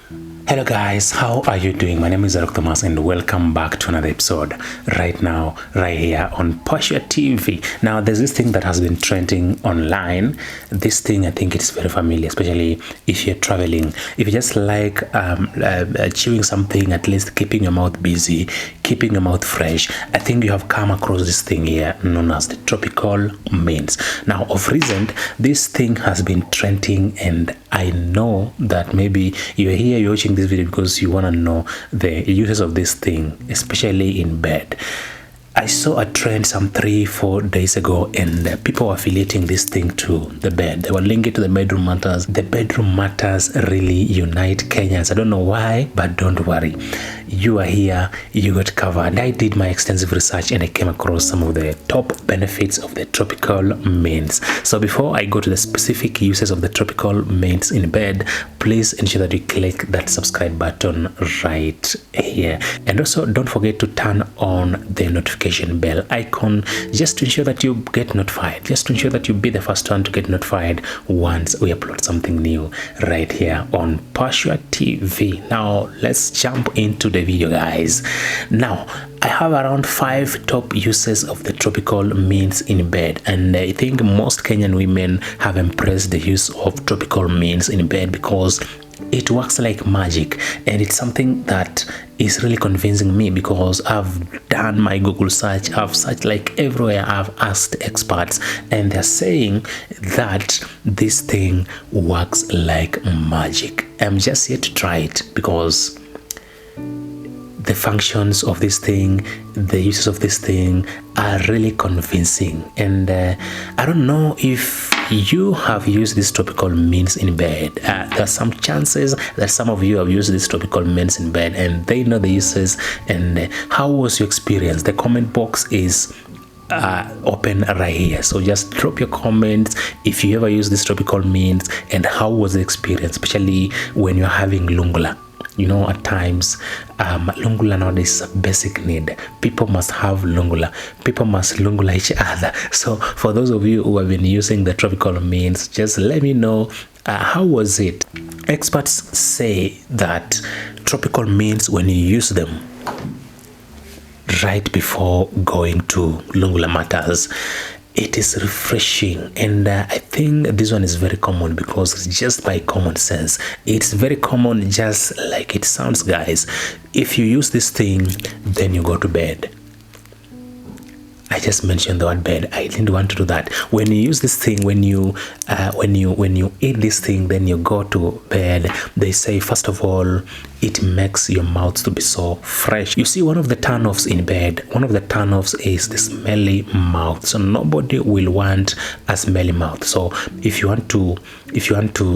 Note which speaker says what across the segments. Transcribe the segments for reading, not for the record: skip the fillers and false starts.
Speaker 1: Hello guys, how are you doing? My name is Dr. Thomas and welcome back to another episode right now, right here on Posture TV. Now there's this thing that has been trending online. This thing, I think it's very familiar, especially if you're traveling. If you just like chewing something, at least keeping your mouth busy, keeping your mouth fresh, I think you have come across this thing here known as the tropical mints. Now of recent, this thing has been trending and I know that maybe you're watching this video because you want to know the uses of this thing, especially in bed. I saw a trend some 3-4 days ago and people were affiliating this thing to the bed. They were linking it to the bedroom matters. The bedroom matters really unite Kenyans. I don't know why, but don't worry. You are here, you got covered. I did my extensive research and I came across some of the top benefits of the tropical mints. So before I go to the specific uses of the tropical mints in bed, please ensure that you click that subscribe button right here. And also don't forget to turn on the notification bell icon just to ensure that you get notified, just to ensure that you be the first one to get notified once we upload something new right here on Posture TV. Now let's jump into the video, guys. Now I have around 5 top uses of the tropical mints in bed, and I think most Kenyan women have embraced the use of tropical mints in bed because it works like magic, and it's something that is really convincing me because I've done my Google search, I've searched like everywhere, I've asked experts, and they're saying that this thing works like magic. I'm just here to try it because the functions of this thing, the uses of this thing are really convincing. And I don't know if you have used these tropical mints in bed. There are some chances that some of you have used these tropical mints in bed and they know the uses. And how was your experience? The comment box is open right here, so just drop your comments if you ever use these tropical mints and how was the experience, especially when you're having lungula. You know, at times, lungula nowadays is a basic need. People must have lungula. People must lungula each other. So for those of you who have been using the tropical mints, just let me know how was it. Experts say that tropical mints, when you use them right before going to lungula matters, it is refreshing, and I think this one is very common because it's just by common sense. It's very common, just like it sounds, guys. If you use this thing, then you go to bed. I just mentioned the word bed. I didn't want to do that. When you use this thing, when you eat this thing, then you go to bed. They say, first of all, it makes your mouth to be so fresh. You see, one of the turn-offs in bed, one of the turn-offs is the smelly mouth. So nobody will want a smelly mouth. So if you want to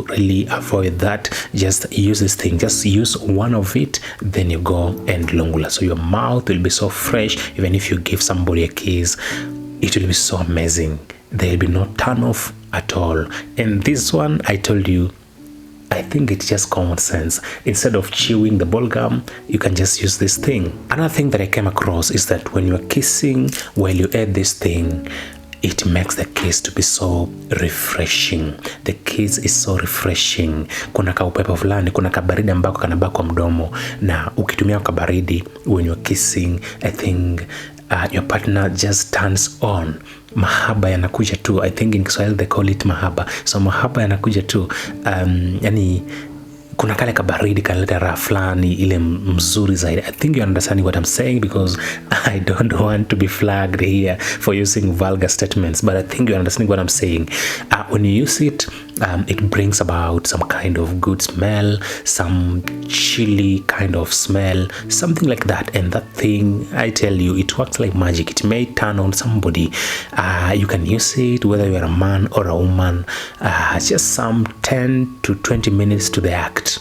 Speaker 1: really avoid that, just use this thing. Just use one of it, then you go and lungula. So your mouth will be so fresh. Even if you give somebody a kiss, it will be so amazing. There will be no turn-off at all. And this one, I told you, I think it's just common sense. Instead of chewing the ball gum, you can just use this thing. Another thing that I came across is that when you're kissing, while you add this thing, it makes the kiss to be so refreshing. The kiss is so refreshing. Kuna ka upepo fulani, kuna kabaridi ambako kanabaki kwa mdomo, na ukitumia kabaridi when you're kissing, I think your partner just turns on. Mahaba yanakuja tu. I think in Kiswahili they call it mahaba. So mahaba yanakuja tu. Yani kuna kale kabaridi kanaleta raha fulani ile mzuri zaidi. I think you understand what I'm saying because I don't want to be flagged here for using vulgar statements, but I think you understand what I'm saying. When you use it, it brings about some kind of good smell, some chili kind of smell, something like that. And that thing, I tell you, it works like magic. It may turn on somebody. You can use it whether you're a man or a woman. Just some 10 to 20 minutes to the act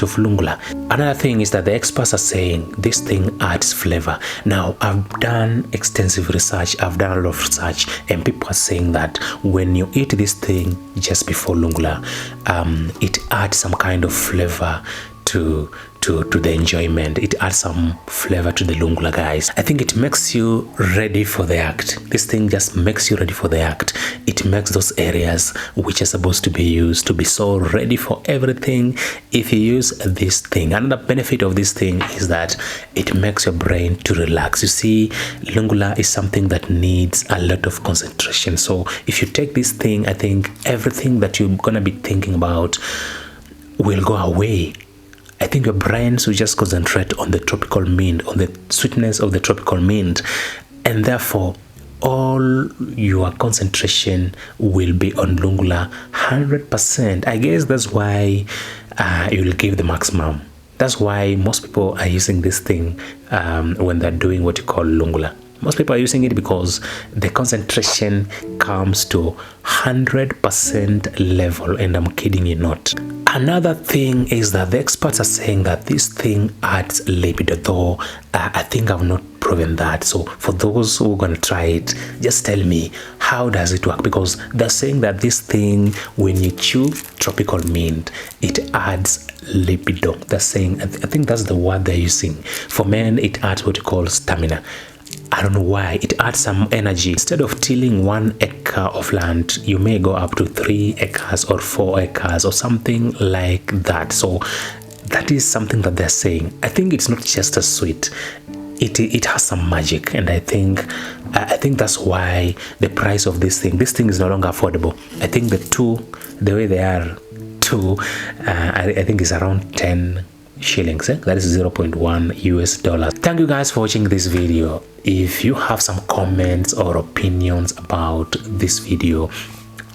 Speaker 1: of lungula. Another thing is that the experts are saying this thing adds flavor. Now, I've done extensive research, I've done a lot of research, and people are saying that when you eat this thing just before lungula, it adds some kind of flavor to the enjoyment. It adds some flavor to the lungula, guys. I think it makes you ready for the act. This thing just makes you ready for the act. It makes those areas which are supposed to be used to be so ready for everything if you use this thing. Another benefit of this thing is that it makes your brain to relax. You see, lungula is something that needs a lot of concentration. So if you take this thing, I think everything that you're gonna be thinking about will go away. I think your brains will just concentrate on the tropical mint, on the sweetness of the tropical mint, and therefore all your concentration will be on lungula 100%. I guess that's why you'll give the maximum. That's why most people are using this thing when they're doing what you call lungula. Most people are using it because the concentration comes to 100% level, and I'm kidding you not. Another thing is that the experts are saying that this thing adds libido, though I think I've not proven that. So for those who are going to try it, just tell me, how does it work? Because they're saying that this thing, when you chew tropical mint, it adds libido. They're saying, I think that's the word they're using. For men, it adds what you call stamina. I don't know why. It adds some energy. Instead of tilling 1 acre of land, you may go up to 3 acres or 4 acres or something like that. So that is something that they're saying. I think it's not just a sweet. It has some magic, and I think that's why the price of this thing is no longer affordable. I think the way they are, I think is around 10 shillings. That is $0.1 US. Thank you guys for watching this video. If you have some comments or opinions about this video,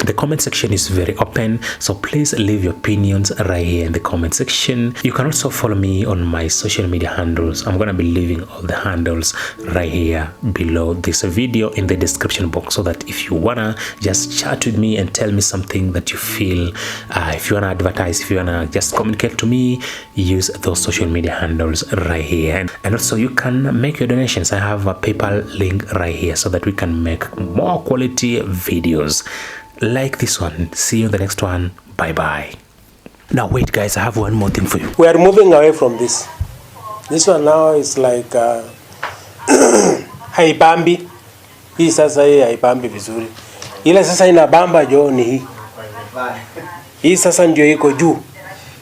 Speaker 1: the comment section is very open, so please leave your opinions right here in the comment section. You can also follow me on my social media handles. I'm gonna be leaving all the handles right here below this video in the description box, so that if you wanna just chat with me and tell me something that you feel, if you wanna advertise, if you wanna just communicate to me, use those social media handles right here. And also you can make your donations. I have a PayPal link right here so that we can make more quality videos like this one. See you in the next one. Bye bye. Now wait guys, I have one more thing for you.
Speaker 2: We are moving away from this. This one now is like haibambi. Hii sasa hii haibambi vizuri. Ile sasa inabamba jo ni hii. Hii sasa ndio iko juu.